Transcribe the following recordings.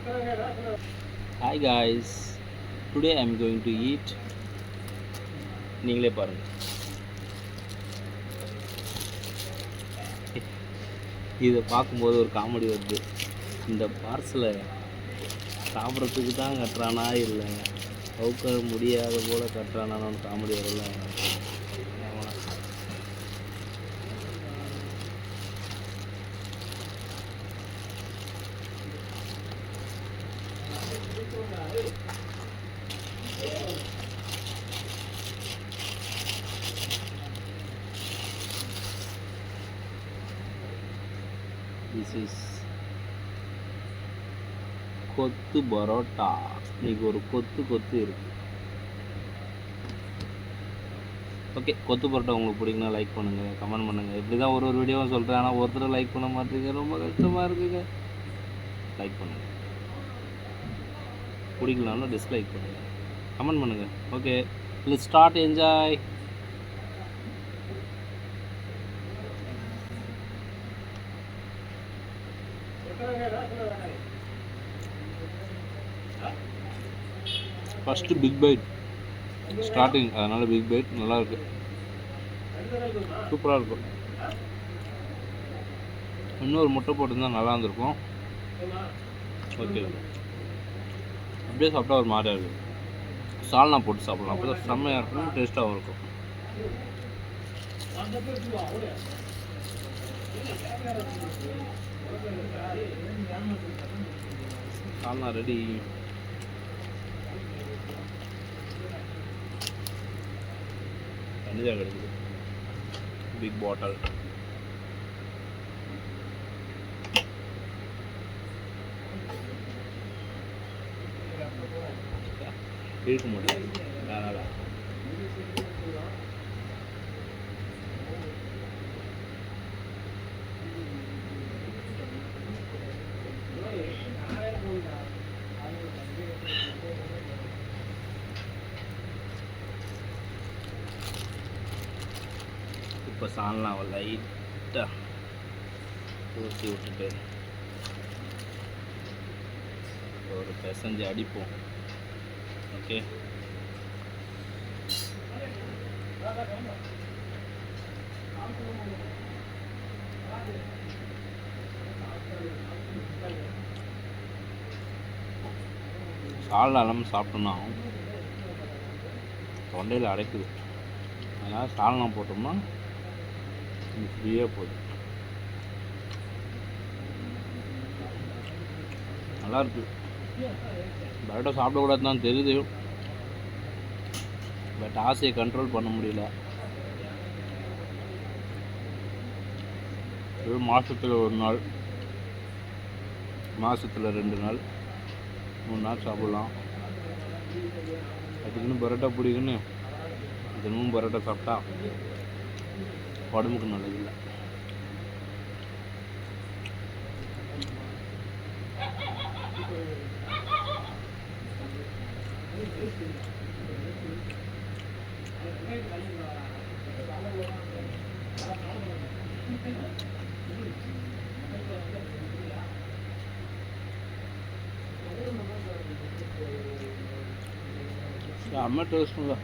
Hi guys, today I'm going to eat. நீங்களே பாருங்க. இதை பார்க்கும்போது ஒரு காமெடி வருது. இந்த பார்சலை சாப்பிட்றதுக்கு தான் கட்டுறானா இல்லை அவுக்க முடியாத போல கட்டுறானான்னு ஒரு காமெடி வரல. This is கொத்து பரோட்டா. இன்னைக்கு ஒரு கொத்து இருக்கு. ஓகே, கொத்து பரோட்டா உங்களுக்கு பிடிக்குன்னா லைக் பண்ணுங்கள், கமெண்ட் பண்ணுங்கள். இப்படி தான் ஒரு வீடியோவும் சொல்கிறேன், ஆனால் ஒருத்தர் லைக் பண்ண மாட்டேங்க. ரொம்ப கஷ்டமாக இருக்குங்க. லைக் பண்ணுங்கள், பிடிக்கலனாலும் டிஸ்லைக் பண்ணுங்கள், கமெண்ட் பண்ணுங்கள். Okay, let's start. Enjoy. First big bite starting, அதனால் பிக் பைட் நல்லாயிருக்கு, சூப்பராக இருக்கும். இன்னொரு முட்டை போட்டுருந்தால் நல்லா இருந்திருக்கும். ஓகே, அப்படியே சாப்பிட்டா ஒரு மாதிரியாக இருக்கும். சால்னா போட்டு சாப்பிட்லாம், அப்போ தான் செம்மையாக இருக்கும், டேஸ்ட்டாகவும் இருக்கும். சால்னா ரெடி. தண்ணி தான் கிடைக்குது, பிக் பாட்டில். இருக்க முடியாது, அதனால் இப்போ சால்னாவை லைட்டாக ஊற்றி விட்டுட்டு ஒரு பிசைஞ்சு அடிப்போம். ஓகே, சால்னா இல்லாமல் சாப்பிட்டோம்னா தொண்டையில் அடைக்குது. அதனால் சால்னா போட்டோம்னா ஃப்ரீயாக போகுது. நல்லாயிருக்கு. பரோட்டா சாப்பிடக்கூடாது தான் தெரியுது, பட் ஆசையை கண்ட்ரோல் பண்ண முடியல. மாதத்தில் ஒரு நாள், மாதத்தில் 2 நாள், 3 நாள் சாப்பிட்லாம். அதுக்குன்னு பரோட்டா பிடிக்குன்னு தினமும் பரோட்டா சாப்பிட்டா உடம்புக்கு நல்லதில்லை. செம்ம டேஸ்ட்டுங்க.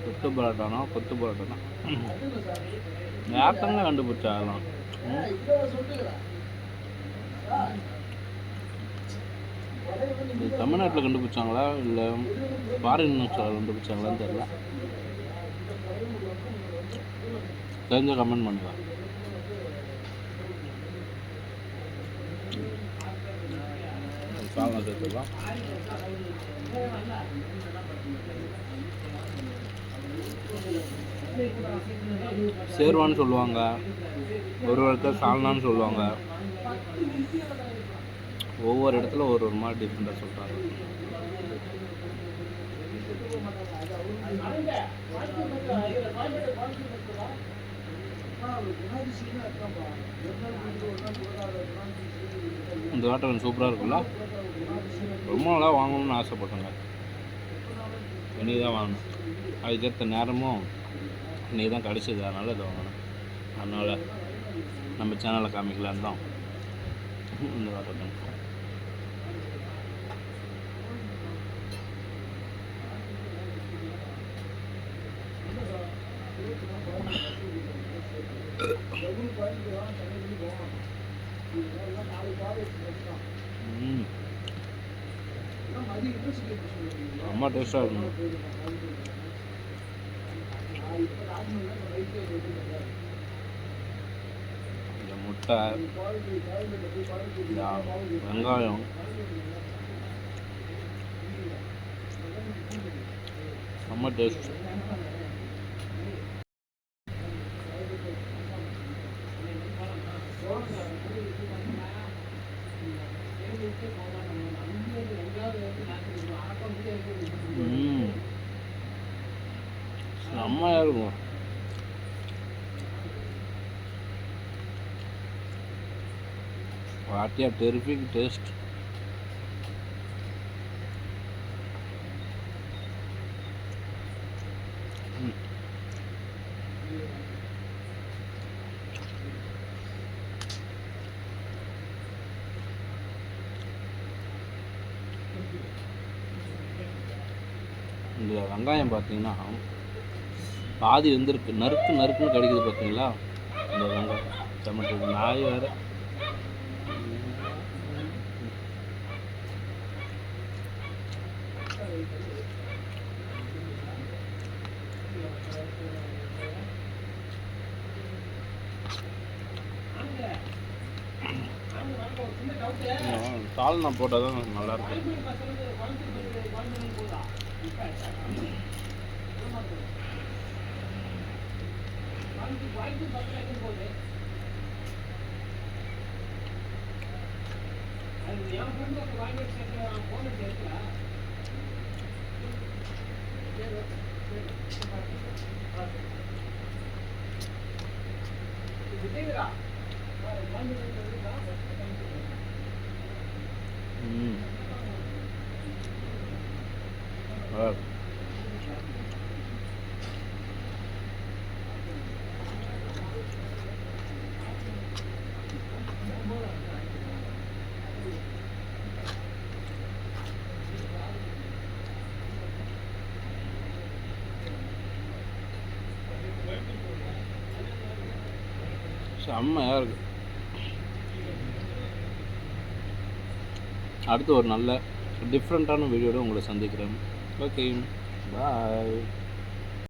கொத்து பரோட்டானா நேரத்தங்க கண்டுபிடிச்சா அதெல்லாம். இது தமிழ்நாட்டில் கண்டுபிடிச்சாங்களா இல்லை ஃபாரின் கண்டுபிடிச்சாங்களான்னு தெரியல. தெரிஞ்ச கமெண்ட் பண்ணுங்க. சால்னா சேர்த்துக்கலாம். சேர்வான்னு சொல்லுவாங்க, ஒரு இடத்துல சால்னான்னு சொல்லுவாங்க. ஒவ்வொரு இடத்துல ஒரு மாதிரி டிஃப்ரெண்ட்டாக சொல்கிறாங்க. இந்த வாட்டர் சூப்பராக இருக்குல்ல. ரொம்ப நாளாக வாங்கணும்னு ஆசைப்பட்டேங்க. இன்றைக்கி தான் வாங்கணும். அதுக்கேற்ற நேரமும் இன்றைக்கி தான் கிடச்சிது, அதனால் இதை வாங்கணும். அதனால் நம்ம சேனலில் காமிக்கலான்னு தான் இந்த வாட்டர் ரொம்ப டேஸ்ட்டாக இருக்கும். இந்த முட்டை, இந்த வெங்காயம், ரொம்ப டேஸ்ட். செம்மையாக இருக்கும். வாட்டியா டெரிஃபிக் டேஸ்ட். இந்த வெங்காயம் பார்த்தீங்கன்னா பாதி வந்துருக்கு, நறுக்குன்னு கிடைக்குது பார்த்தீங்களா இந்த வெங்காயம். டொமேட்டோ நாய் வேறு. சால்னா போட்டால் தான் நல்லாயிருக்கும். செம்மையாக இருக்குது. அடுத்து ஒரு நல்ல டிஃப்ரெண்ட்டான வீடியோட உங்களை சந்திக்கிறேன். ஓகே, பாய்.